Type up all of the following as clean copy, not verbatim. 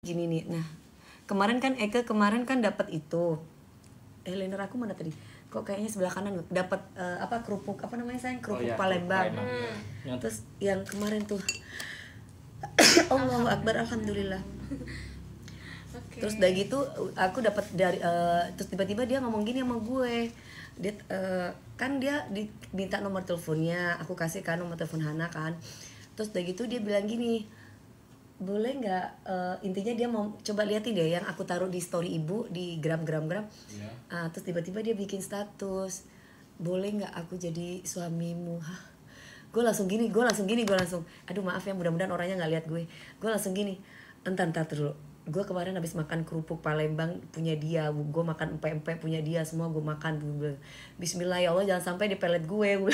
Gini nih, nah kemarin kan Eke dapat itu, liner aku mana tadi? Kok kayaknya sebelah kanan dapat apa kerupuk apa namanya sayang kerupuk Palembang. Terus yang kemarin tuh, Allahu Akbar, alhamdulillah. Terus udah gitu aku dapat dari terus tiba-tiba dia ngomong gini sama gue. Dia kan dia diminta nomor teleponnya, aku kasih kan nomor telepon Hana kan. Terus udah gitu dia bilang gini, boleh nggak intinya dia mau coba liatin deh yang aku taruh di story ibu di gram. Terus tiba-tiba dia bikin status, boleh nggak aku jadi suamimu. Gue langsung gini, aduh maaf ya, mudah-mudahan orangnya nggak lihat gue langsung gini, entar dulu, gue kemarin habis makan kerupuk Palembang punya dia, gue makan empek punya dia, semua gue makan. Bismillah ya Allah, jangan sampai dipelet gue.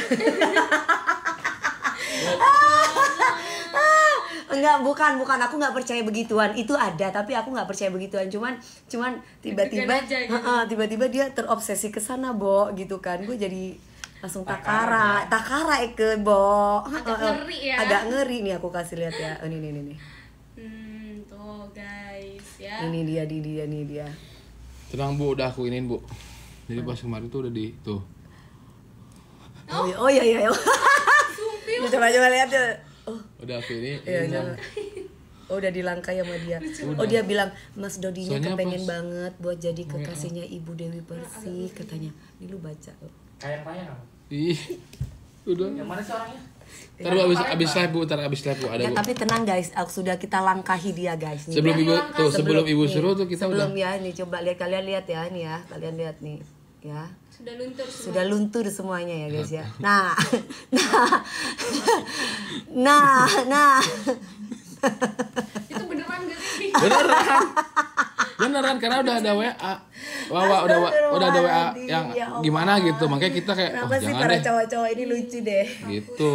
Enggak, bukan, aku nggak percaya begituan. Itu ada, tapi aku nggak percaya begituan. Cuman tiba-tiba gitu. Tiba-tiba dia terobsesi ke sana, Bo, gitu kan. Gue jadi langsung takara Eke, Bo. Agak ngeri nih, aku kasih lihat ya. Ini. Tuh guys ya. Ini dia. Tenang Bu, udah aku iniin Bu. Jadi pas kemarin tuh udah di tuh. Oh iya. Coba lihat ya. Udah aku ini. Iya, udah dilangkai sama dia. Dia bilang Mas Dodinya soalnya kepengen banget buat jadi kekasihnya Ibu Dewi Persik, katanya. Ini lu baca. Kayang-kayang. Ih. Udah. Yang mana sih orangnya? Ntar abis live Bu, ada Ya, Bu. tapi tenang guys, sudah kita langkahi dia guys. Nih, Sebelum Ibu suruh tuh kita sebelum udah. ya nih coba kalian lihat ya nih ya, kalian lihat nih ya. Sudah luntur Semuanya ya guys ya. Nah. Itu beneran gak sih? Beneran karena udah ada WA. Udah ada WA yang gimana gitu. Makanya kita kayak Kenapa sih jangan para deh. cowok-cowok ini lucu deh. Gitu.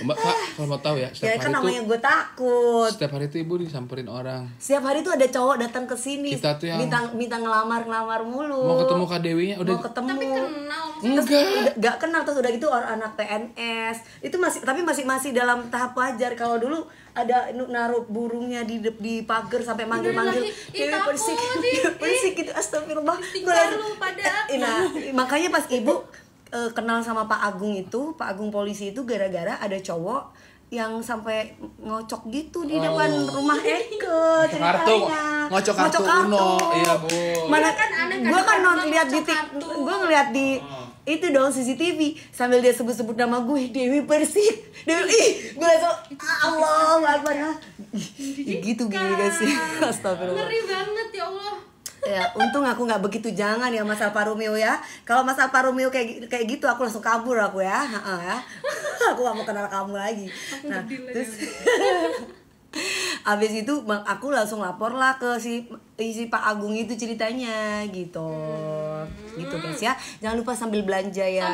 Mbak Kak, kalau mau tahu ya, Ya kan namanya gue takut. setiap hari tuh Ibu disamperin orang. Setiap hari tuh ada cowok datang ke sini. Kita tuh yang minta ngelamar mulu. mau ketemu Kak Dewinya udah. Mau ketemu. Tapi kenal. Gak kenal, terus udah gitu orang anak PNS. Itu masih dalam tahap wajar. Kalau dulu ada naruh burungnya di pagar sampai manggil-manggil Dewi Persik gitu, astagfirullah. Nah, makanya pas Ibu kenal sama Pak Agung polisi itu gara-gara ada cowok yang sampai ngocok gitu di depan rumah Eke ceritanya. Ngocok kartu Uno. Iya, Bu. Mana kan gue kan lihat gue ngeliat di itu dong CCTV sambil dia sebut nama gue Dewi Persik. Gue langsung Allah Akbar. Gitu guys sih. Astagfirullah. Ngeri banget ya Allah. Ya, untung aku nggak begitu, jangan ya Mas Alfa Romeo ya. Kalau Mas Alfa Romeo kayak gitu aku langsung kabur aku ya. Aku nggak mau kenal kamu lagi. Nah, terus abis itu aku langsung lapor lah ke si Pak Agung itu ceritanya gitu. Gitu guys ya. Jangan lupa sambil belanja ya.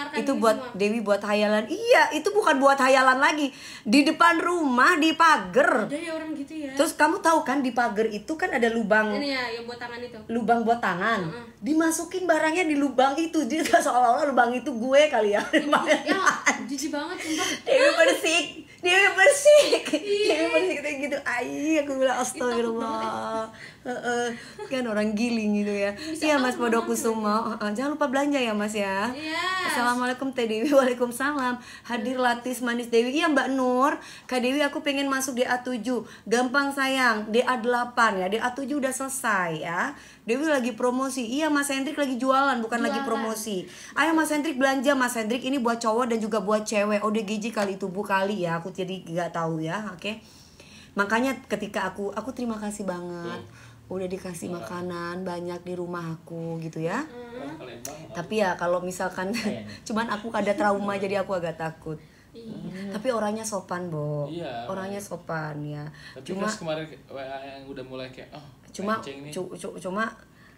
Itu buat semua. Dewi buat hayalan. Iya, itu bukan buat hayalan lagi. Di depan rumah di pagar. Ada ya orang gitu ya. Terus kamu tahu kan di pagar itu kan ada lubang. Ini ya yang buat tangan itu. Lubang buat tangan. Dimasukin barangnya di lubang itu. Jadi seolah-olah lubang itu gue kali ya. Ya, jijik banget sumpah. Dewi Persik kayak gitu. Aku bilang astagfirullah. Kan orang giling gitu ya. Iya Mas Podokusuma. Jangan lupa belanja ya Mas ya. Yes. Assalamualaikum Teh Dewi. Waalaikumsalam. Hadir Latis Manis Dewi. Iya Mbak Nur. Kak Dewi aku pengen masuk DA7. Gampang sayang. DA8 ya. DA7 udah selesai ya. Dewi lagi promosi. Iya Mas Hendrik lagi jualan, bukan lagi promosi. Ayo Mas Hendrik belanja. Mas Hendrik ini buat cowok dan juga buat cewek. ODGJ kali itu Bu kali ya. Aku jadi nggak tahu ya. Oke. Makanya ketika aku terima kasih banget. Udah dikasih makanan banyak di rumah aku gitu ya. Tapi ya kalau misalkan cuman aku ada trauma jadi aku agak takut. Tapi orangnya sopan, Bo. Iya, orangnya sopan ya. Tapi cuma kemarin WA yang udah mulai kayak cuma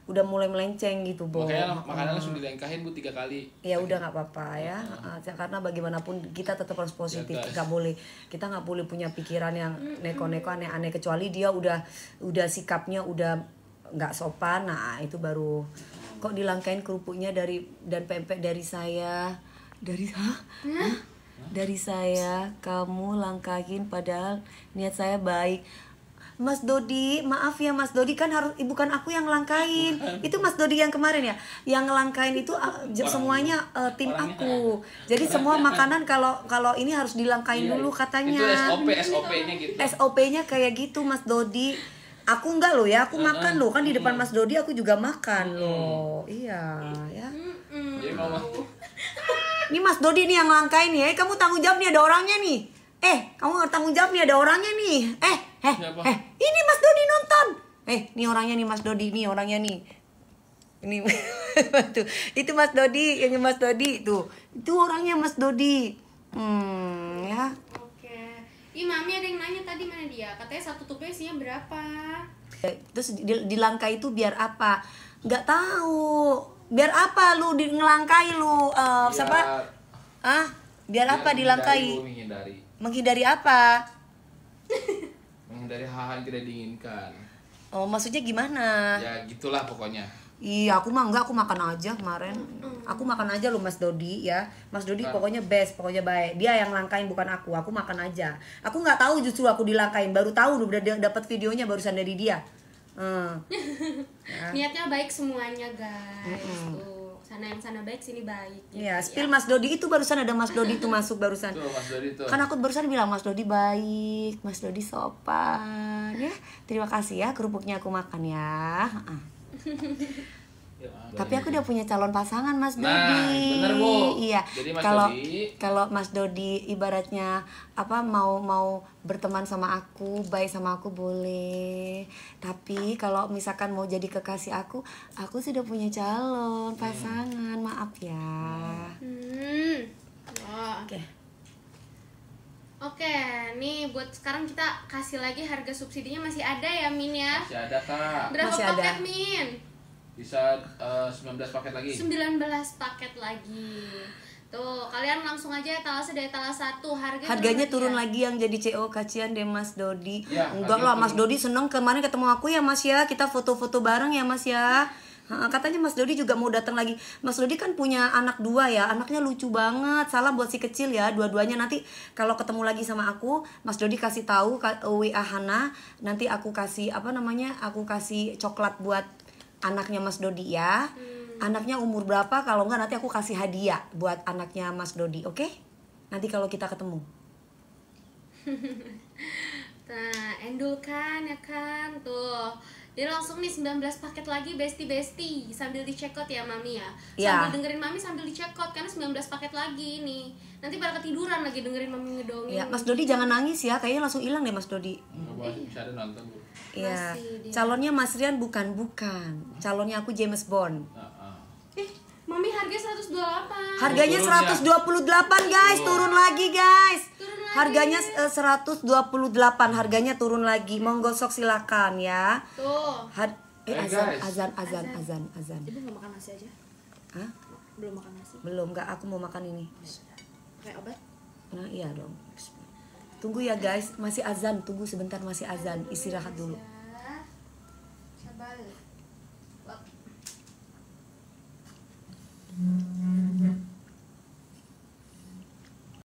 udah mulai melenceng gitu, Bo. Makanya makanan langsung dilengkahin Bu 3 kali. Ya udah nggak apa-apa ya. Karena bagaimanapun kita tetap harus positif. Kita nggak boleh punya pikiran yang neko-neko aneh-aneh, kecuali dia udah sikapnya udah nggak sopan. Nah, itu baru kok dilangkain kerupuknya dan pempek dari saya. Dari saya kamu langkahin padahal niat saya baik. Mas Dodi, maaf ya Mas Dodi, kan harus bukan aku yang langkain. Itu Mas Dodi yang kemarin ya. Yang langkain itu semuanya tim aku. Jadi semua makanan kalau ini harus dilangkain dulu katanya. Itu SOP-nya gitu. SOP-nya kayak gitu Mas Dodi. Aku enggak loh ya, aku makan loh kan di depan Mas Dodi aku juga makan loh. Iya, ya. Jadi mama. Ini Mas Dodi nih yang langkain ya. Kamu tanggung jawab nih, ada orangnya nih. Kamu tanggung jawab nih, ada orangnya nih. Ini Mas Dodi nonton. Nih orangnya nih Mas Dodi, nih orangnya nih. Ini tuh, itu Mas Dodi, yang Mas Dodi tuh. Itu orangnya Mas Dodi. Ya. Oke. Ih, Mami ada yang nanya tadi, mana dia? Katanya satu tube isinya berapa? Terus di langka itu biar apa? Nggak tahu. Biar apa lu ngelangkai lu? Siapa? Biar apa dilangkai? Menghindari apa? Menghindari hal-hal yang tidak diinginkan. Oh, maksudnya gimana? Ya gitulah pokoknya. Iya, aku mah enggak, aku makan aja kemarin. Aku makan aja loh Mas Dodi ya. Mas Dodi pokoknya best, pokoknya baik. Dia yang langkain bukan aku makan aja. Aku nggak tahu justru aku dilangkain, baru tahu udah dapat videonya barusan dari dia. Ya. Niatnya baik semuanya guys. Tuh, sana yang sana baik, sini baik. Gitu, ya, spill Mas Dodi itu barusan ada Mas Dodi itu masuk barusan. Tuh, Mas Dodi tuh. Kan aku barusan bilang Mas Dodi baik, Mas Dodi sopan ya. Terima kasih ya kerupuknya aku makan ya. Tapi aku udah punya calon pasangan Mas Dodi. Bener Bu. Iya. Jadi Mas kalau Mas Dodi ibaratnya mau berteman sama aku, baik sama aku boleh. Tapi kalau misalkan mau jadi kekasih aku sudah punya calon pasangan. Maaf ya. Oke, nih buat sekarang kita kasih lagi harga subsidinya masih ada ya Min ya? Masih ada Kak. Berapa masih paket ada. Min? Bisa 19 paket lagi. 19 paket lagi. Tuh, kalian langsung aja etalase dari etalase 1 harganya turun lagi yang jadi CO. Kasihan deh Mas Dodi. Ya, enggak lah Mas Dodi seneng kemarin ketemu aku ya Mas ya. Kita foto-foto bareng ya Mas ya. Katanya Mas Dodi juga mau datang lagi. Mas Dodi kan punya anak 2 ya. Anaknya lucu banget. Salam buat si kecil ya. Dua-duanya nanti kalau ketemu lagi sama aku, Mas Dodi kasih tahu WA Hana. Nanti aku kasih Aku kasih coklat buat anaknya Mas Dodi ya. Anaknya umur berapa? Kalau enggak nanti aku kasih hadiah buat anaknya Mas Dodi, oke? Nanti kalau kita ketemu. Nah, endul kan ya kan tuh. Jadi langsung nih 19 paket lagi besti sambil dicekot ya Mami ya. Sambil dengerin Mami sambil dicekot karena 19 paket lagi nih. Nanti pada ketiduran lagi dengerin Mami ngedongeng. Ya, Mas Dodi jangan nangis ya. Kayaknya langsung hilang deh Mas Dodi. Bisa ada nonton Bu. Iya. Calonnya Mas Rian bukan. Calonnya aku James Bond. Mami harga 128. Harganya 128 guys, turun lagi guys. Harganya 128, harganya turun lagi. Monggo sok silakan ya. Tuh. Azan. Ibu nggak makan nasi aja? Hah? Belum makan nasi? Belum, enggak, aku mau makan ini. Kayak obat? Nah, iya dong. Tunggu ya guys, masih azan. Tunggu sebentar, masih azan. Istirahat dulu. Sabar.